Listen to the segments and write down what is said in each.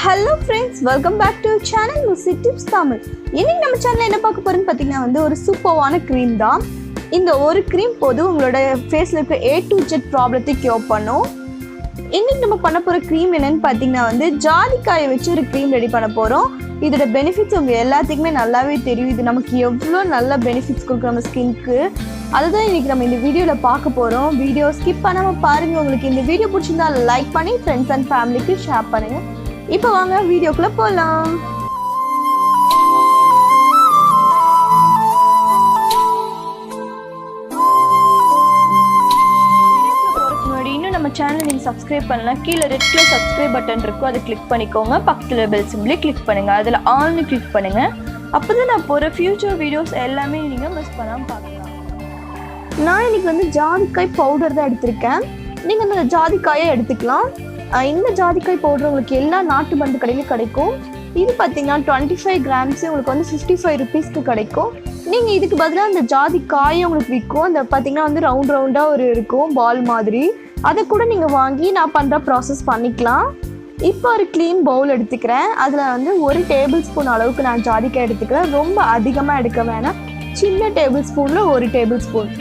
Hello friends, welcome back to our channel Music Tips Tamil. இன்னைக்கு நம்ம சேனல்ல என்ன பார்க்க போறோம்னு பாத்தீங்கன்னா வந்து ஒரு சூப்பரான க்ரீம் தான். இந்த ஒரு க்ரீம் போது உங்களோட ஃபேஸ்ல இருக்க A to Z ப்ராப்ளத்தை கியூர் பண்ணும். இன்னைக்கு நம்ம பண்ண போற க்ரீம் என்னன்னு பாத்தீங்கன்னா வந்து ஜாதிக்காயை வச்சு ஒரு க்ரீம் ரெடி பண்ண போறோம். இதோட பெனிஃபிட்ஸ் உங்க எல்லாத்துக்குமே நல்லாவே தெரியும். இது நமக்கு எவ்வளோ நல்ல பெனிஃபிட்ஸ் கொடுக்கும் நம்ம ஸ்கின்க்கு. அதுதான் இன்னைக்கு நம்ம இந்த வீடியோல பார்க்க போறோம். வீடியோ ஸ்கிப் பண்ணாம பாருங்க. உங்களுக்கு இந்த வீடியோ பிடிச்சிருந்தா லைக் பண்ணி ஃப்ரெண்ட்ஸ் அண்ட் ஃபேமிலிக்கு ஷேர் பண்ணுங்க. இப்போ வாங்க வீடியோக்குள்ள போலாம். இன்னும் நம்ம சேனலை நீங்கள் சப்ஸ்கிரைப் பண்ணலாம். கீழே ரெட் கலர் சப்ஸ்கிரைப் பட்டன் இருக்கும், அதை கிளிக் பண்ணிக்கோங்க. பக்கத்தில் பெல் சிம்பிளே கிளிக் பண்ணுங்கள். அதில் ஆல்னு கிளிக் பண்ணுங்கள். அப்போ தான் நான் போகிற ஃபியூச்சர் வீடியோஸ் எல்லாமே நீங்கள் மிஸ் பண்ணாமல் பார்க்கலாம். நான் இன்னைக்கு வந்து ஜாதிக்காய் பவுடர் தான் எடுத்திருக்கேன். நீங்கள் அந்த ஜாதிக்காயை எடுத்துக்கலாம். இந்த ஜாதிக்காய் பவுடர் உங்களுக்கு எல்லா நாட்டு மருந்து கடையிலும் கிடைக்கும். இது பார்த்தீங்கன்னா 25 கிராம்ஸு உங்களுக்கு வந்து 55 ருபீஸ்க்கு கிடைக்கும். நீங்கள் இதுக்கு பதிலாக அந்த ஜாதிக்காயை உங்களுக்கு விற்கும். அந்த பார்த்தீங்கன்னா வந்து ரவுண்ட் ரவுண்டாக ஒரு இருக்கும் பால் மாதிரி. அதை கூட நீங்கள் வாங்கி நான் பண்ணுற ப்ராசஸ் பண்ணிக்கலாம். இப்போ ஒரு க்ளீன் பவுல் எடுத்துக்கிறேன். அதில் வந்து 1 டேபிள் ஸ்பூன் அளவுக்கு நான் ஜாதிக்காய் எடுத்துக்கிறேன். ரொம்ப அதிகமாக எடுக்க வேணாம். சின்ன டேபிள் ஸ்பூனில் 1 டேபிள் ஸ்பூன்.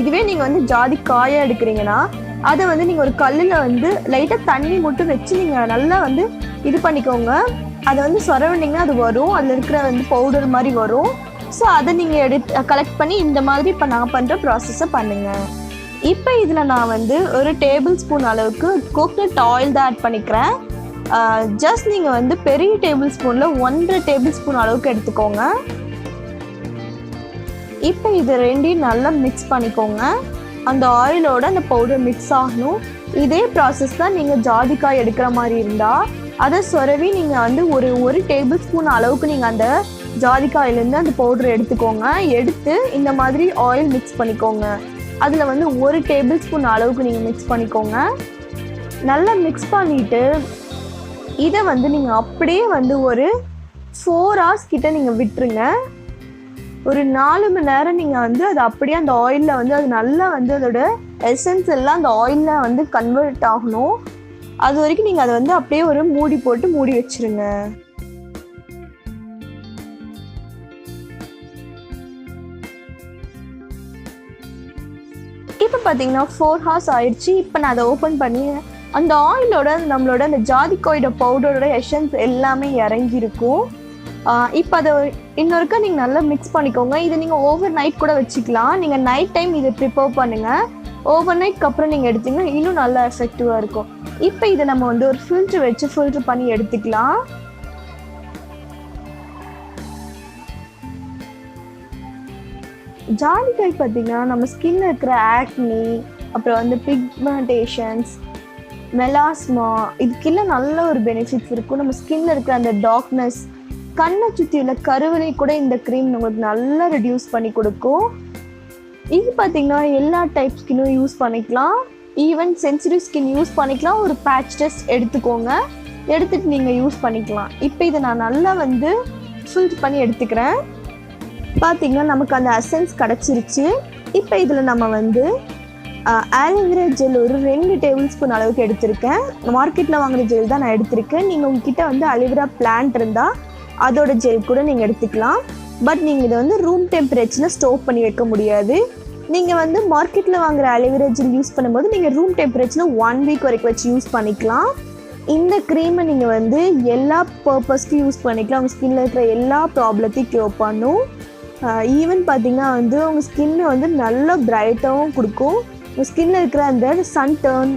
இதுவே நீங்கள் வந்து ஜாதிக்காயை எடுக்கிறீங்கன்னா அதை வந்து நீங்கள் ஒரு கல்லில் வந்து லைட்டாக தண்ணி மட்டும் வச்சு நீங்கள் நல்லா வந்து இது பண்ணிக்கோங்க. அதை வந்து சொரவிண்டிங்கன்னா அது வரும். அதில் இருக்கிற வந்து பவுடர் மாதிரி வரும். ஸோ அதை நீங்கள் கலெக்ட் பண்ணி இந்த மாதிரி இப்போ நான் பண்ணுற ப்ராசஸை பண்ணுங்கள். இப்போ இதில் நான் வந்து ஒரு டேபிள் ஸ்பூன் அளவுக்கு கோகனட் ஆயில் தான் ஆட் பண்ணிக்கிறேன். ஜஸ்ட் நீங்கள் வந்து பெரிய டேபிள் ஸ்பூனில் 1.5 டேபிள் ஸ்பூன் அளவுக்கு எடுத்துக்கோங்க. இப்போ இது ரெண்டையும் நல்லா மிக்ஸ் பண்ணிக்கோங்க. அந்த ஆயிலோட அந்த பவுடர் மிக்ஸ் ஆகணும். இதே ப்ராசஸ் தான் நீங்கள் ஜாதிக்காய் எடுக்கிற மாதிரி இருந்தால் அதை சொரவி நீங்கள் வந்து ஒரு டேபிள் ஸ்பூன் அளவுக்கு நீங்கள் அந்த ஜாதிக்காயிலேருந்து அந்த பவுடர் எடுத்துக்கோங்க. எடுத்து இந்த மாதிரி ஆயில் மிக்ஸ் பண்ணிக்கோங்க. அதில் வந்து 1 டேபிள் ஸ்பூன் அளவுக்கு நீங்கள் மிக்ஸ் பண்ணிக்கோங்க. நல்லா மிக்ஸ் பண்ணிவிட்டு இதை வந்து நீங்கள் அப்படியே வந்து ஒரு 4 hours கிட்ட நீங்கள் விட்டுருங்க. ஒரு 4 மணி நேரம் நீங்கள் வந்து அது அப்படியே அந்த ஆயிலில் வந்து அது நல்லா வந்து அதோட எசன்ஸ் எல்லாம் அந்த ஆயிலில் வந்து கன்வெர்ட் ஆகணும். அது வரைக்கும் நீங்கள் அதை வந்து அப்படியே ஒரு மூடி போட்டு மூடி வச்சுருங்க. இப்போ பார்த்தீங்கன்னா 4 hours ஆயிடுச்சு. இப்போ நான் அதை ஓப்பன் பண்ணி அந்த ஆயிலோட நம்மளோட அந்த ஜாதிக்காயோட பவுடரோட எசன்ஸ் எல்லாமே இறங்கியிருக்கும். இப்போ அதை இன்னொருக்கா நீங்கள் நல்லா மிக்ஸ் பண்ணிக்கோங்க. இதை நீங்கள் ஓவர் நைட் கூட வச்சுக்கலாம். நீங்கள் நைட் டைம் இதை ப்ரிப்பேர் பண்ணுங்கள். ஓவர் நைட்க்கு அப்புறம் நீங்கள் எடுத்திங்கன்னா இன்னும் நல்லா எஃபெக்டிவாக இருக்கும். இப்போ இதை நம்ம வந்து ஒரு ஃபில்ட்ரு வச்சு ஃபில்ட்ரு பண்ணி எடுத்துக்கலாம். ஜாதிக்காய் பார்த்தீங்கன்னா நம்ம ஸ்கின்ல இருக்கிற ஆக்னி, அப்புறம் வந்து பிக்மெண்டேஷன்ஸ், மெலாஸ்மா, இதுக்கெல்லாம் நல்ல ஒரு பெனிஃபிட்ஸ் இருக்கும். நம்ம ஸ்கின்ல இருக்கிற அந்த டார்க்னஸ், கண்ணை சுற்றி உள்ள கருவலை கூட இந்த க்ரீம் உங்களுக்கு நல்லா ரெடியூஸ் பண்ணி கொடுக்கும். இது பார்த்தீங்கன்னா எல்லா டைப் ஸ்கின்னும் யூஸ் பண்ணிக்கலாம். ஈவன் சென்சிட்டிவ் ஸ்கின் யூஸ் பண்ணிக்கலாம். ஒரு பேட்ச் டெஸ்ட் எடுத்துக்கோங்க. எடுத்துகிட்டு நீங்கள் யூஸ் பண்ணிக்கலாம். இப்போ இதை நான் நல்லா வந்து ஃபில்டர் பண்ணி எடுத்துக்கிறேன். பார்த்தீங்கன்னா நமக்கு அந்த எசன்ஸ் கிடச்சிருச்சு. இப்போ இதில் நம்ம வந்து ஆலோவேரா ஜெல் ஒரு 2 டேபிள் ஸ்பூன் அளவுக்கு எடுத்திருக்கேன். மார்க்கெட்டில் வாங்குகிற ஜெல் தான் நான் எடுத்திருக்கேன். நீங்கள் உங்ககிட்ட வந்து அலோவேரா பிளான்ட் இருந்தால் அதோட ஜெல் கூட நீங்கள் எடுத்துக்கலாம். பட் நீங்கள் இதை வந்து ரூம் டெம்பரேச்சரில் ஸ்டோர் பண்ணி வைக்க முடியாது. நீங்கள் வந்து மார்க்கெட்டில் வாங்குகிற அலோவேரா ஜெல் யூஸ் பண்ணும்போது நீங்கள் ரூம் டெம்பரேச்சரில் 1 வீக் வரைக்கும் வச்சு யூஸ் பண்ணிக்கலாம். இந்த க்ரீமை நீங்கள் வந்து எல்லா பர்பஸ்க்கும் யூஸ் பண்ணிக்கலாம். உங்கள் ஸ்கின்னில் இருக்கிற எல்லா ப்ராப்ளத்தையும் க்யூர் பண்ணும். ஈவன் பார்த்திங்கன்னா வந்து உங்கள் ஸ்கின்னை வந்து நல்லா பிரைட்டாகவும் கொடுக்கும். உங்கள் ஸ்கின்னில் இருக்கிற அந்த சன் டர்ன்,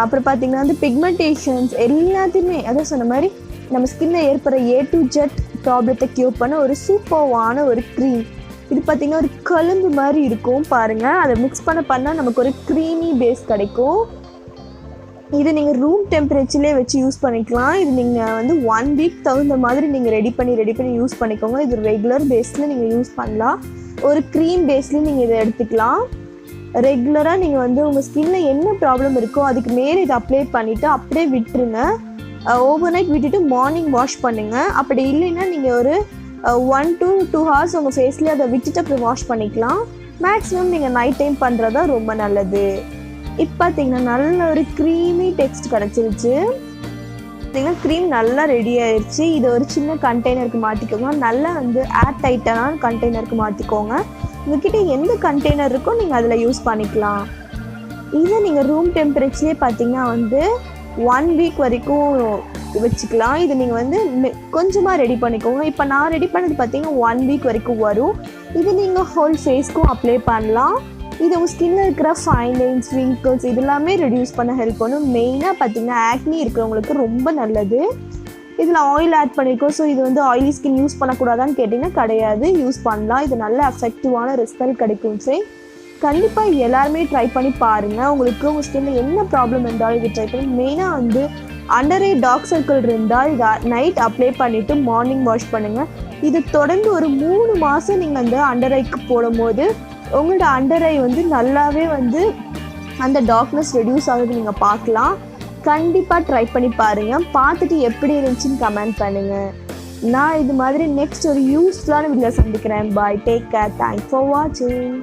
அப்புறம் பார்த்திங்கன்னா வந்து பிக்மெண்டேஷன்ஸ் எல்லாத்தையுமே அதான் சொன்ன மாதிரி நம்ம ஸ்கின்னில் ஏற்படுற A to Z ப்ராப்ளத்தை க்யூர் பண்ண ஒரு சூப்பர்வான ஒரு க்ரீம். இது பார்த்திங்கன்னா ஒரு கழும்பு மாதிரி இருக்கும் பாருங்கள். அதை மிக்ஸ் பண்ணால் நமக்கு ஒரு க்ரீமி பேஸ் கிடைக்கும். இது நீங்கள் ரூம் டெம்பரேச்சர்லேயே வச்சு யூஸ் பண்ணிக்கலாம். இது நீங்கள் வந்து 1 வீக் தகுந்த மாதிரி நீங்கள் ரெடி பண்ணி யூஸ் பண்ணிக்கோங்க. இது ரெகுலர் பேஸில் நீங்கள் யூஸ் பண்ணலாம். ஒரு க்ரீம் பேஸ்லேயும் நீங்கள் இதை எடுத்துக்கலாம். ரெகுலராக நீங்கள் வந்து உங்கள் ஸ்கின்னில் என்ன ப்ராப்ளம் இருக்கோ அதுக்கு மேலே இதை அப்ளை பண்ணிவிட்டு அப்படியே விட்டுருங்க. ஓவர் நைட் விட்டுட்டு மார்னிங் வாஷ் பண்ணுங்கள். அப்படி இல்லைன்னா நீங்கள் ஒரு 1 to 2 hours உங்கள் ஃபேஸ்லேயே அதை விட்டுட்டு அப்புறம் வாஷ் பண்ணிக்கலாம். மேக்ஸிமம் நீங்கள் நைட் டைம் பண்ணுறதா ரொம்ப நல்லது. இப்போ பார்த்தீங்கன்னா நல்ல ஒரு க்ரீமி டெக்ஸ்ட் கிடச்சிருச்சு. பார்த்தீங்கன்னா க்ரீம் நல்லா ரெடி ஆயிடுச்சு. இதை ஒரு சின்ன கண்டெய்னருக்கு மாற்றிக்கோங்க. நல்லா வந்து ஏர் டைட்டான கண்டெய்னருக்கு மாற்றிக்கோங்க. உங்ககிட்ட எந்த கண்டெய்னர் இருக்கோ நீங்கள் அதில் யூஸ் பண்ணிக்கலாம். இதை நீங்கள் ரூம் டெம்பரேச்சர்லேயே பார்த்தீங்கன்னா வந்து 1 வீக் வரைக்கும் வச்சுக்கலாம். இது நீங்கள் வந்து கொஞ்சமாக ரெடி பண்ணிக்கோங்க. இப்போ நான் ரெடி பண்ணது பார்த்தீங்கன்னா 1 வீக் வரைக்கும் வரும். இது நீங்கள் ஹோல் ஃபேஸ்க்கும் அப்ளை பண்ணலாம். இது உங்கள் ஸ்கின்னில் இருக்கிற ஃபைன் லைன்ஸ், விங்கிள்ஸ் இது எல்லாமே ரெடியூஸ் பண்ண ஹெல்ப் பண்ணும். மெயினாக பார்த்தீங்கன்னா ஆக்னி இருக்கிறவங்களுக்கு ரொம்ப நல்லது. இதில் ஆயில் ஆட் பண்ணியிருக்கோம். ஸோ இது வந்து ஆயிலி ஸ்கின் யூஸ் பண்ணக்கூடாதான்னு கேட்டிங்கன்னா கிடையாது, யூஸ் பண்ணலாம். இது நல்ல எஃபெக்டிவான ரிசல்ட் கிடைக்கும். சரி, கண்டிப்பாக எல்லாருமே ட்ரை பண்ணி பாருங்கள். உங்களுக்கு உங்கள் ஸ்கின்னில் என்ன ப்ராப்ளம் இருந்தாலும் இது ட்ரை பண்ணி. மெயினாக வந்து அண்டர் ஐ டார்க் சர்க்கிள் இருந்தால் இதை நைட் அப்ளை பண்ணிவிட்டு மார்னிங் வாஷ் பண்ணுங்கள். இது தொடர்ந்து ஒரு 3 மாதம் நீங்கள் அந்த அண்டர் ஐக்கு போடும்போது உங்களோட அண்டர் ஐ வந்து நல்லாவே வந்து அந்த டார்க்னஸ் ரெடியூஸ் ஆகுது நீங்கள் பார்க்கலாம். கண்டிப்பாக ட்ரை பண்ணி பாருங்கள். பார்த்துட்டு எப்படி இருந்துச்சுன்னு கமெண்ட் பண்ணுங்கள். நான் இது மாதிரி நெக்ஸ்ட் ஒரு யூஸ்ஃபுல்லான வீடியோ சந்திக்கிறேன். பாய், டேக் கேர், தேங்க்ஸ் ஃபார் வாட்சிங்.